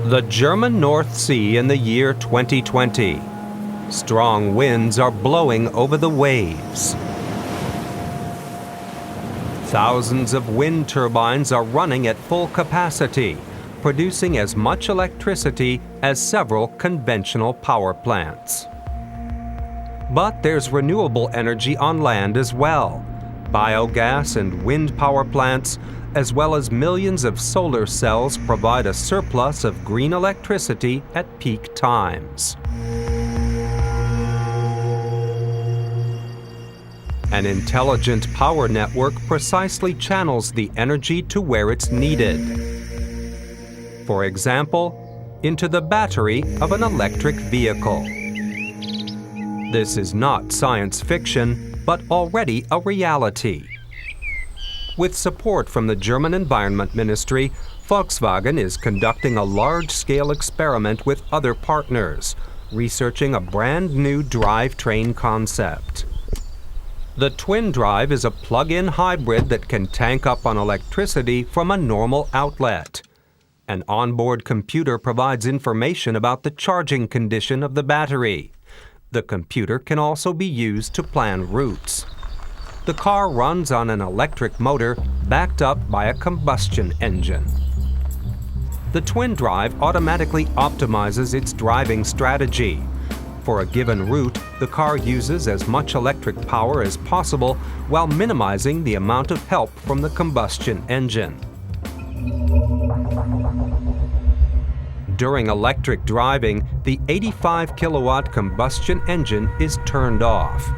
The German North Sea in the year 2020. Strong winds are blowing over the waves. Thousands of wind turbines are running at full capacity, producing as much electricity as several conventional power plants. But there's renewable energy on land as well. Biogas and wind power plants, as well as millions of solar cells, provide a surplus of green electricity at peak times. An intelligent power network precisely channels the energy to where it's needed. For example, into the battery of an electric vehicle. This is not science fiction, but already a reality. With support from the German Environment Ministry, Volkswagen is conducting a large-scale experiment with other partners, researching a brand-new drivetrain concept. The twin-drive is a plug-in hybrid that can tank up on electricity from a normal outlet. An onboard computer provides information about the charging condition of the battery. The computer can also be used to plan routes. The car runs on an electric motor backed up by a combustion engine. The twin-drive automatically optimizes its driving strategy. For a given route, the car uses as much electric power as possible while minimizing the amount of help from the combustion engine. During electric driving, the 85-kilowatt combustion engine is turned off.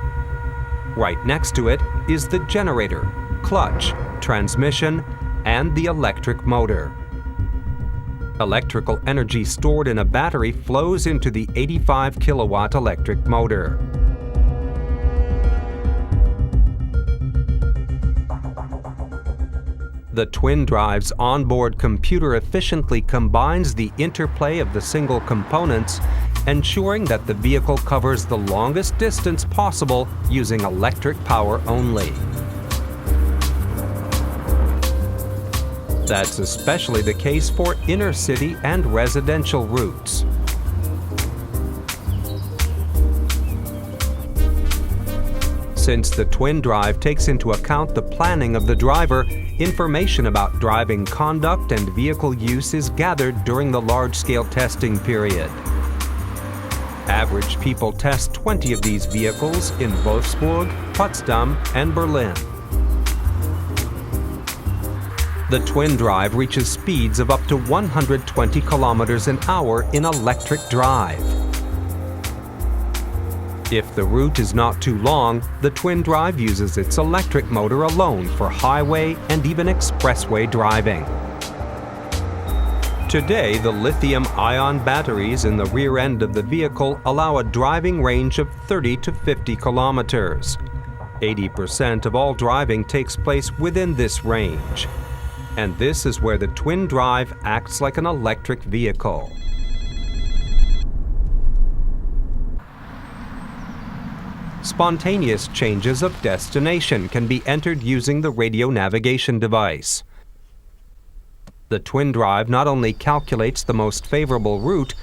Right next to it is the generator, clutch, transmission, and the electric motor. Electrical energy stored in a battery flows into the 85-kilowatt electric motor. The twin-drive's onboard computer efficiently combines the interplay of the single components, ensuring that the vehicle covers the longest distance possible using electric power only. That's especially the case for inner-city and residential routes. Since the twin-drive takes into account the planning of the driver, information about driving conduct and vehicle use is gathered during the large-scale testing period. Average people test 20 of these vehicles in Wolfsburg, Potsdam, and Berlin. The twin-drive reaches speeds of up to 120 kilometers an hour in electric drive. If the route is not too long, the twin-drive uses its electric motor alone for highway and even expressway driving. Today, the lithium-ion batteries in the rear end of the vehicle allow a driving range of 30 to 50 kilometers. 80% of all driving takes place within this range. And this is where the twin-drive acts like an electric vehicle. Spontaneous changes of destination can be entered using the radio navigation device. The twin-drive not only calculates the most favorable route,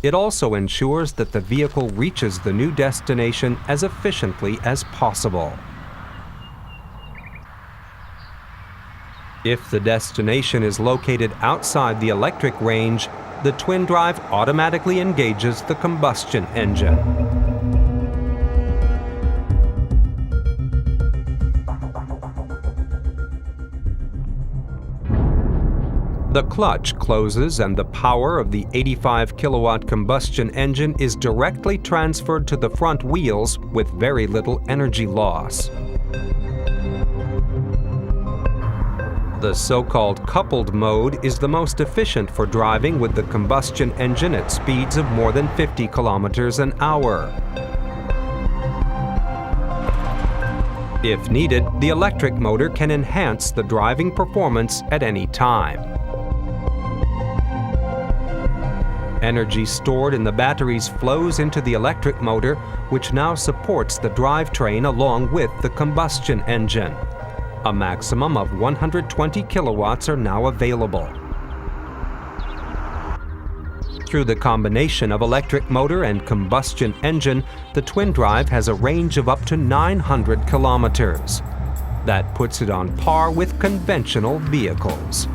it also ensures that the vehicle reaches the new destination as efficiently as possible. If the destination is located outside the electric range, the twin-drive automatically engages the combustion engine. The clutch closes and the power of the 85-kilowatt combustion engine is directly transferred to the front wheels with very little energy loss. The so-called coupled mode is the most efficient for driving with the combustion engine at speeds of more than 50 kilometers an hour. If needed, the electric motor can enhance the driving performance at any time. Energy stored in the batteries flows into the electric motor, which now supports the drivetrain along with the combustion engine. A maximum of 120 kilowatts are now available. Through the combination of electric motor and combustion engine, the twin-drive has a range of up to 900 kilometers. That puts it on par with conventional vehicles.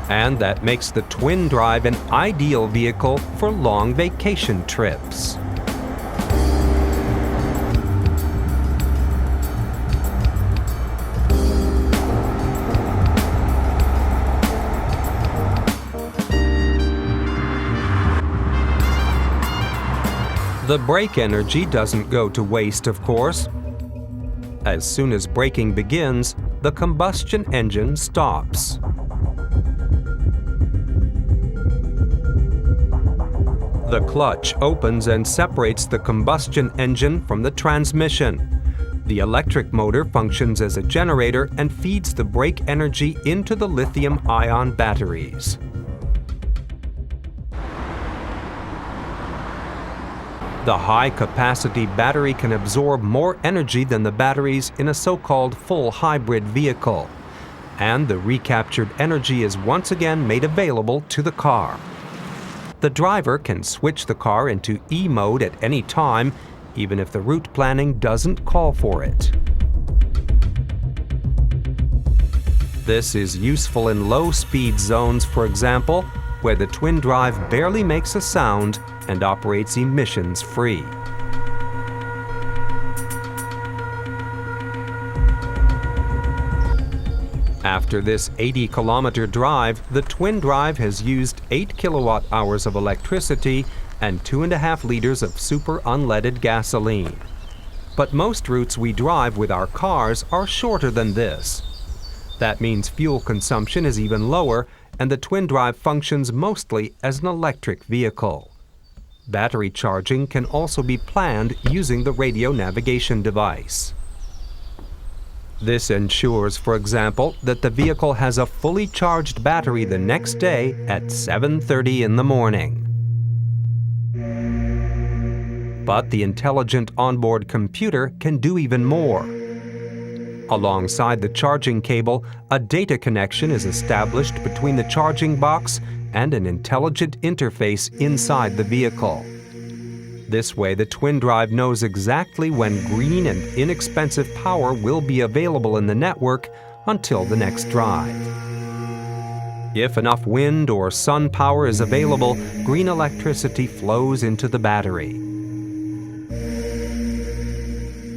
And that makes the twin-drive an ideal vehicle for long vacation trips. The brake energy doesn't go to waste, of course. As soon as braking begins, the combustion engine stops. The clutch opens and separates the combustion engine from the transmission. The electric motor functions as a generator and feeds the brake energy into the lithium-ion batteries. The high-capacity battery can absorb more energy than the batteries in a so-called full hybrid vehicle, and the recaptured energy is once again made available to the car. The driver can switch the car into E-mode at any time, even if the route planning doesn't call for it. This is useful in low-speed zones, for example, where the twin-drive barely makes a sound and operates emissions-free. After this 80-kilometer drive, the twin-drive has used 8 kilowatt-hours of electricity and 2.5 liters of super unleaded gasoline. But most routes we drive with our cars are shorter than this. That means fuel consumption is even lower, and the twin-drive functions mostly as an electric vehicle. Battery charging can also be planned using the radio navigation device. This ensures, for example, that the vehicle has a fully charged battery the next day at 7:30 in the morning. But the intelligent onboard computer can do even more. Alongside the charging cable, a data connection is established between the charging box and an intelligent interface inside the vehicle. This way, the twin-drive knows exactly when green and inexpensive power will be available in the network until the next drive. If enough wind or sun power is available, green electricity flows into the battery.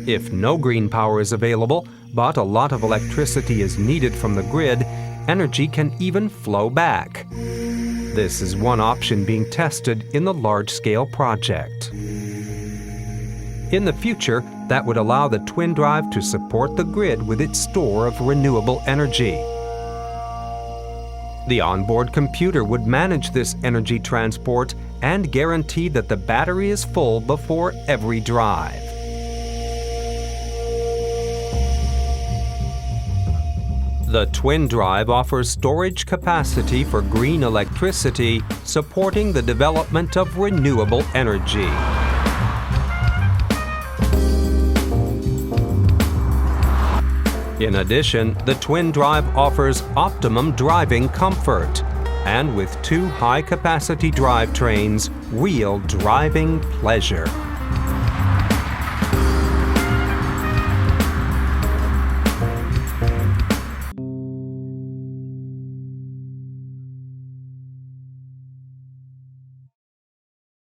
If no green power is available, but a lot of electricity is needed from the grid, energy can even flow back. This is one option being tested in the large-scale project. In the future, that would allow the twin-drive to support the grid with its store of renewable energy. The onboard computer would manage this energy transport and guarantee that the battery is full before every drive. The twin-drive offers storage capacity for green electricity, supporting the development of renewable energy. In addition, the twin-drive offers optimum driving comfort, and with 2 high-capacity drivetrains, real driving pleasure.